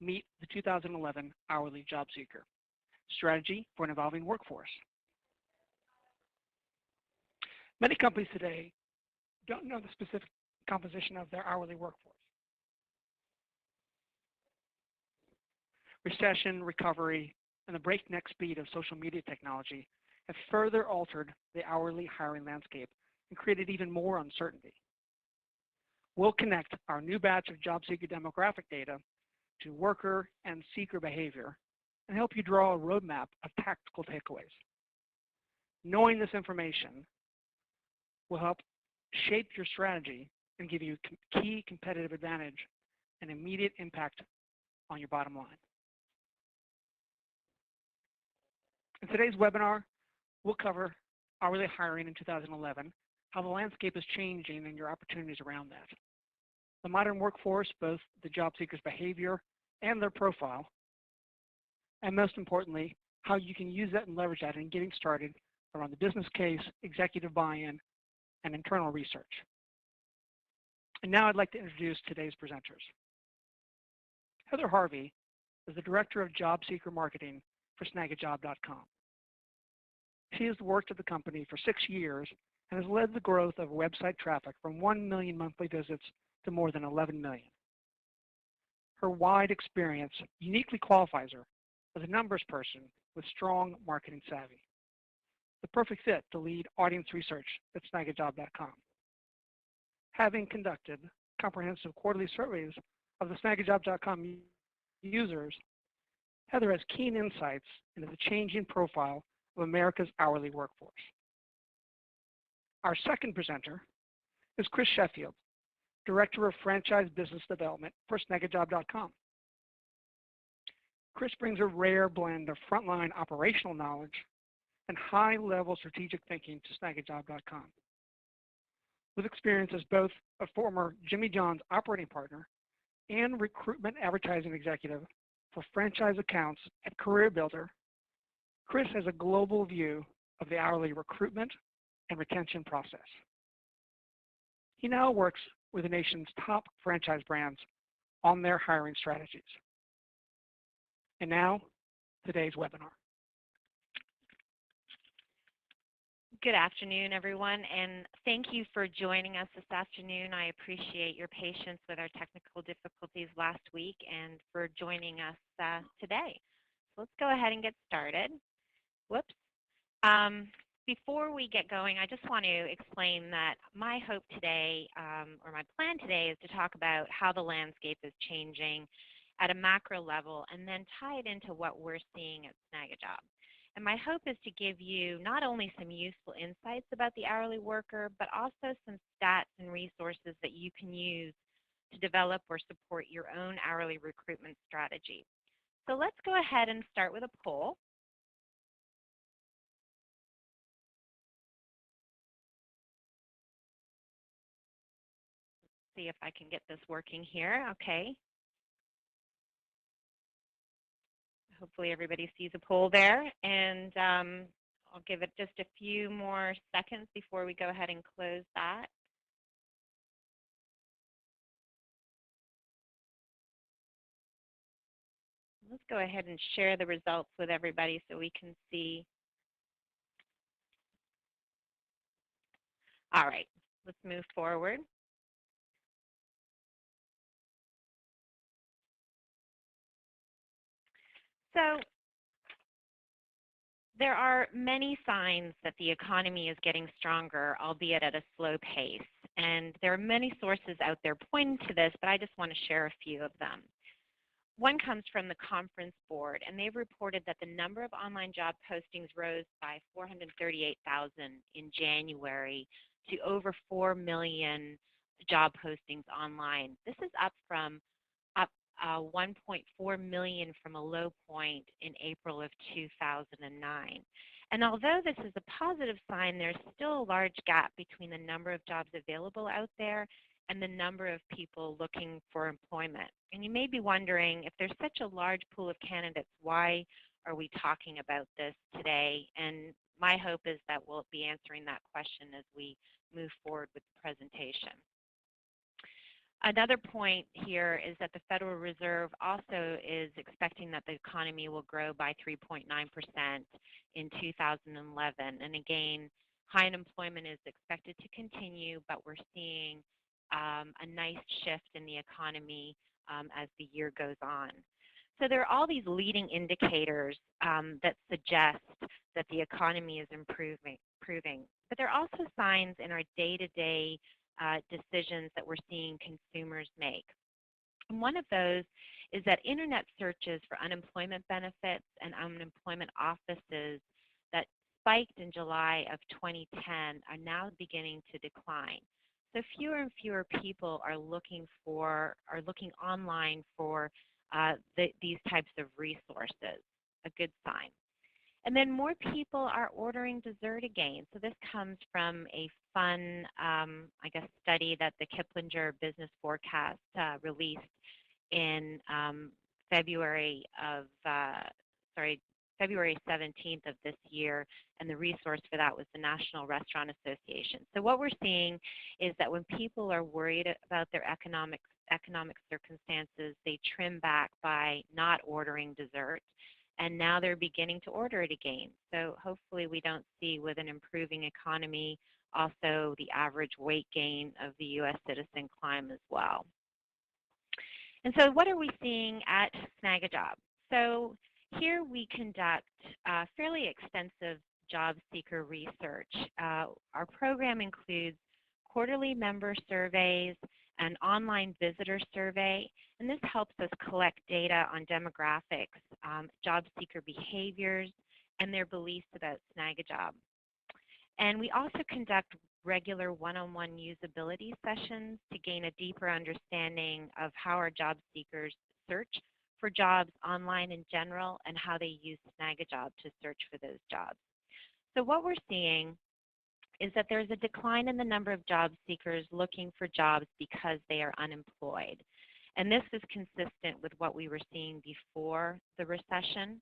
meet the 2011 hourly job seeker, strategy for an evolving workforce. Many companies today don't know the specific composition of their hourly workforce. Recession, recovery, and the breakneck speed of social media technology have further altered the hourly hiring landscape and created even more uncertainty. We'll connect our new batch of job seeker demographic data to worker and seeker behavior and help you draw a roadmap of tactical takeaways. Knowing this information will help shape your strategy and give you key competitive advantage and immediate impact on your bottom line. In today's webinar, we'll cover hourly hiring in 2011, how the landscape is changing and your opportunities around that. The modern workforce, both the job seeker's behavior and their profile, and most importantly, how you can use that and leverage that in getting started around the business case, executive buy-in, and internal research. And now I'd like to introduce today's presenters. Heather Harvey is the Director of Job Seeker Marketing for Snagajob.com. She has worked at the company for 6 years and has led the growth of website traffic from 1 million monthly visits to more than 11 million. Her wide experience uniquely qualifies her as a numbers person with strong marketing savvy, the perfect fit to lead audience research at Snagajob.com. Having conducted comprehensive quarterly surveys of the Snagajob.com users, Heather has keen insights into the changing profile of America's hourly workforce. Our second presenter is Chris Sheffield, Director of Franchise Business Development for Snagajob.com. Chris brings a rare blend of frontline operational knowledge and high-level strategic thinking to Snagajob.com. With experience as both a former Jimmy John's operating partner and recruitment advertising executive for franchise accounts at Career Builder, Chris has a global view of the hourly recruitment and retention process. He now works with the nation's top franchise brands on their hiring strategies. And now, today's webinar. Good afternoon, everyone, and thank you for joining us this afternoon. I appreciate your patience with our technical difficulties last week and for joining us today. So let's go ahead and get started. Whoops. Before we get going, I just want to explain that my hope today, or my plan today, is to talk about how the landscape is changing at a macro level and then tie it into what we're seeing at Snagajob. And my hope is to give you not only some useful insights about the hourly worker, but also some stats and resources that you can use to develop or support your own hourly recruitment strategy. So let's go ahead and start with a poll. Let's see if I can get this working here. Okay. Hopefully everybody sees a poll there, and I'll give it just a few more seconds before we go ahead and close that. Let's go ahead and share the results with everybody so we can see. All right, let's move forward. So there are many signs that the economy is getting stronger, albeit at a slow pace. And there are many sources out there pointing to this, but I just want to share a few of them. One comes from the Conference Board, and they've reported that the number of online job postings rose by 438,000 in January to over 4 million job postings online. This is up from 1.4 million from a low point in April of 2009. And although this is a positive sign, there's still a large gap between the number of jobs available out there and the number of people looking for employment. And you may be wondering, if there's such a large pool of candidates, why are we talking about this today? And my hope is that we'll be answering that question as we move forward with the presentation. Another point here is that the Federal Reserve also is expecting that the economy will grow by 3.9% in 2011. And again, high unemployment is expected to continue, but we're seeing a nice shift in the economy as the year goes on. So there are all these leading indicators that suggest that the economy is improving. But there are also signs in our day-to-day decisions that we're seeing consumers make. And one of those is that internet searches for unemployment benefits and unemployment offices that spiked in July of 2010 are now beginning to decline. So fewer and fewer people are looking online for these types of resources, a good sign. And then more people are ordering dessert again. So this comes from a fun, study that the Kiplinger Business Forecast released in February 17th of this year, and the resource for that was the National Restaurant Association. So what we're seeing is that when people are worried about their economic circumstances, they trim back by not ordering dessert, and now they're beginning to order it again. So hopefully we don't see, with an improving economy, also the average weight gain of the U.S. citizen climb as well. And so what are we seeing at Snag-a-Job? So here we conduct fairly extensive job seeker research. Our program includes quarterly member surveys, an online visitor survey, and this helps us collect data on demographics, job seeker behaviors, and their beliefs about Snag-a-Job. And we also conduct regular one-on-one usability sessions to gain a deeper understanding of how our job seekers search for jobs online in general and how they use Snag-a-Job to search for those jobs. So what we're seeing is that there's a decline in the number of job seekers looking for jobs because they are unemployed. And this is consistent with what we were seeing before the recession.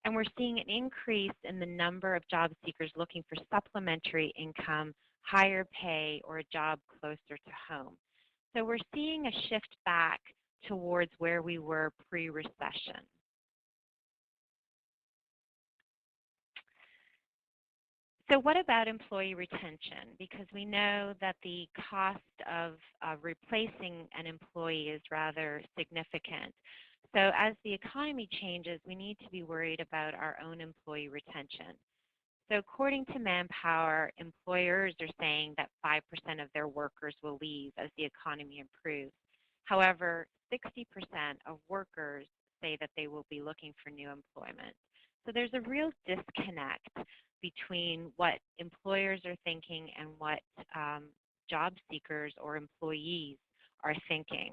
And we're seeing an increase in the number of job seekers looking for supplementary income, higher pay, or a job closer to home. So we're seeing a shift back towards where we were pre-recession. So what about employee retention? Because we know that the cost of replacing an employee is rather significant. So as the economy changes, we need to be worried about our own employee retention. So according to Manpower, employers are saying that 5% of their workers will leave as the economy improves. However, 60% of workers say that they will be looking for new employment. So there's a real disconnect between what employers are thinking and what job seekers or employees are thinking.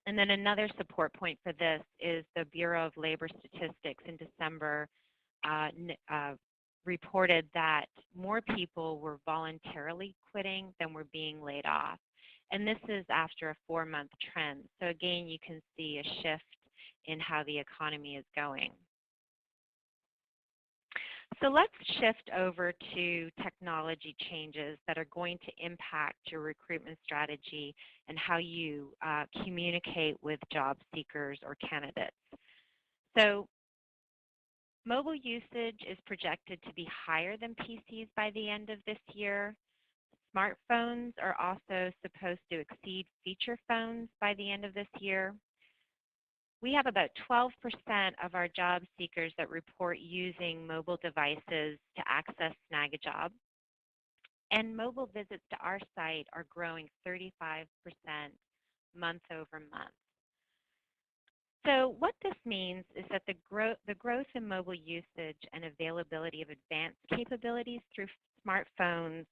And then another support point for this is the Bureau of Labor Statistics in December reported that more people were voluntarily quitting than were being laid off. And this is after a 4-month trend. So again, you can see a shift in how the economy is going. So let's shift over to technology changes that are going to impact your recruitment strategy and how you communicate with job seekers or candidates. So mobile usage is projected to be higher than PCs by the end of this year. Smartphones are also supposed to exceed feature phones by the end of this year. We have about 12% of our job seekers that report using mobile devices to access Snag-a-Job. And mobile visits to our site are growing 35% month over month. So what this means is that the growth in mobile usage and availability of advanced capabilities through smartphones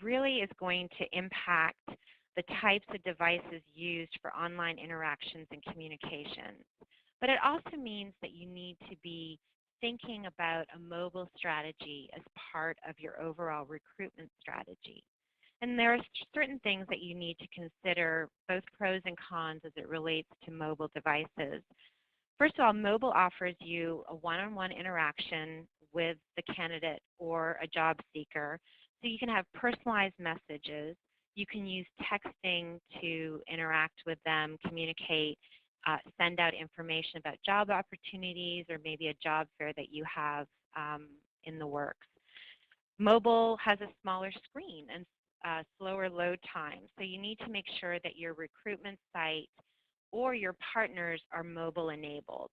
really is going to impact the types of devices used for online interactions and communications. But it also means that you need to be thinking about a mobile strategy as part of your overall recruitment strategy. And there are certain things that you need to consider, both pros and cons as it relates to mobile devices. First of all, mobile offers you a one-on-one interaction with the candidate or a job seeker, so you can have personalized messages. You can use texting to interact with them, communicate, send out information about job opportunities or maybe a job fair that you have in the works. Mobile has a smaller screen and slower load time, so you need to make sure that your recruitment site or your partners are mobile enabled.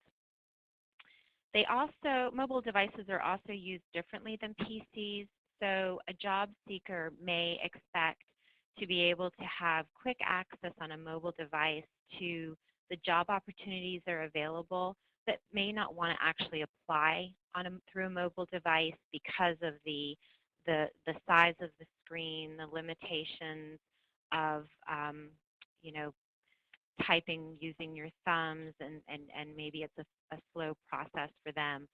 Mobile devices are also used differently than PCs, so a job seeker may expect to be able to have quick access on a mobile device to the job opportunities that are available, but may not want to actually apply through a mobile device because of the size of the screen, the limitations of you know, typing using your thumbs, and maybe it's a slow process for them.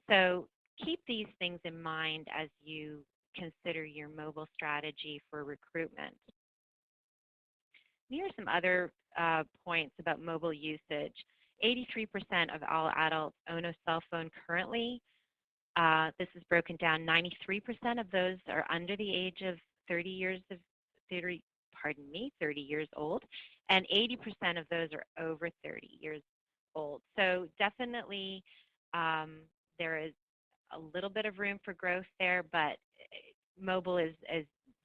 So keep these things in mind as you consider your mobile strategy for recruitment. Here are some other points about mobile usage. 83% of all adults own a cell phone currently. This is broken down. 93% of those are under the age of 30 years old, and 80% of those are over 30 years old. So definitely there is a little bit of room for growth there, but mobile is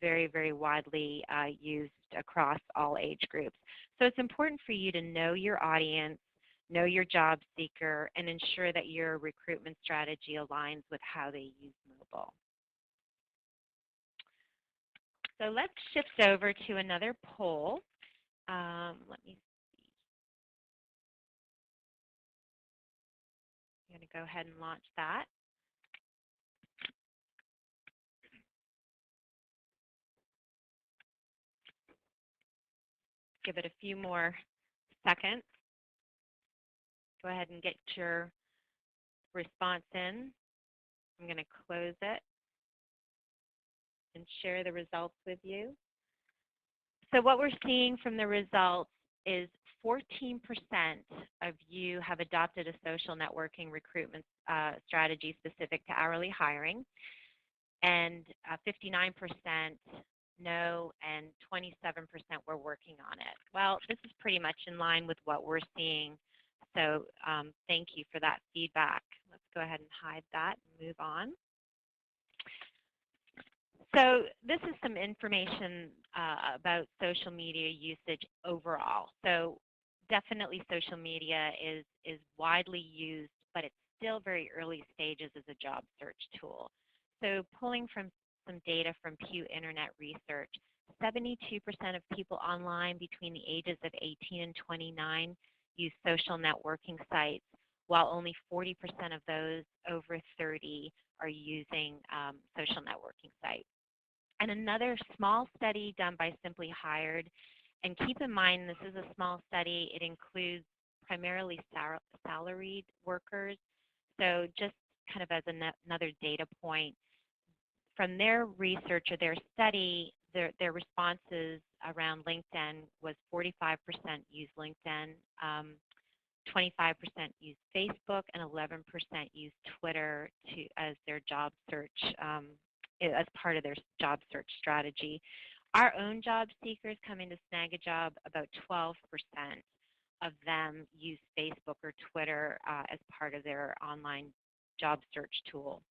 very, very widely used across all age groups. So it's important for you to know your audience, know your job seeker, and ensure that your recruitment strategy aligns with how they use mobile. So let's shift over to another poll. Let me see. I'm going to go ahead and launch that. Give it a few more seconds. Go ahead and get your response in. I'm going to close it and share the results with you. So what we're seeing from the results is 14% of you have adopted a social networking recruitment strategy specific to hourly hiring, and 59% no, and 27% were working on it. Well, this is pretty much in line with what we're seeing, so thank you for that feedback. Let's go ahead and hide that and move on. So this is some information about social media usage overall. So definitely social media is widely used, but it's still very early stages as a job search tool. So pulling from some data from Pew Internet Research, 72% of people online between the ages of 18 and 29 use social networking sites, while only 40% of those over 30 are using social networking sites. And another small study done by Simply Hired, and keep in mind this is a small study, it includes primarily salaried workers, so just kind of as another data point, from their research or their study, their responses around LinkedIn was 45% use LinkedIn, 25% use Facebook, and 11% use Twitter as their job search, as part of their job search strategy. Our own job seekers coming to Snag a Job, about 12% of them use Facebook or Twitter as part of their online job search tool.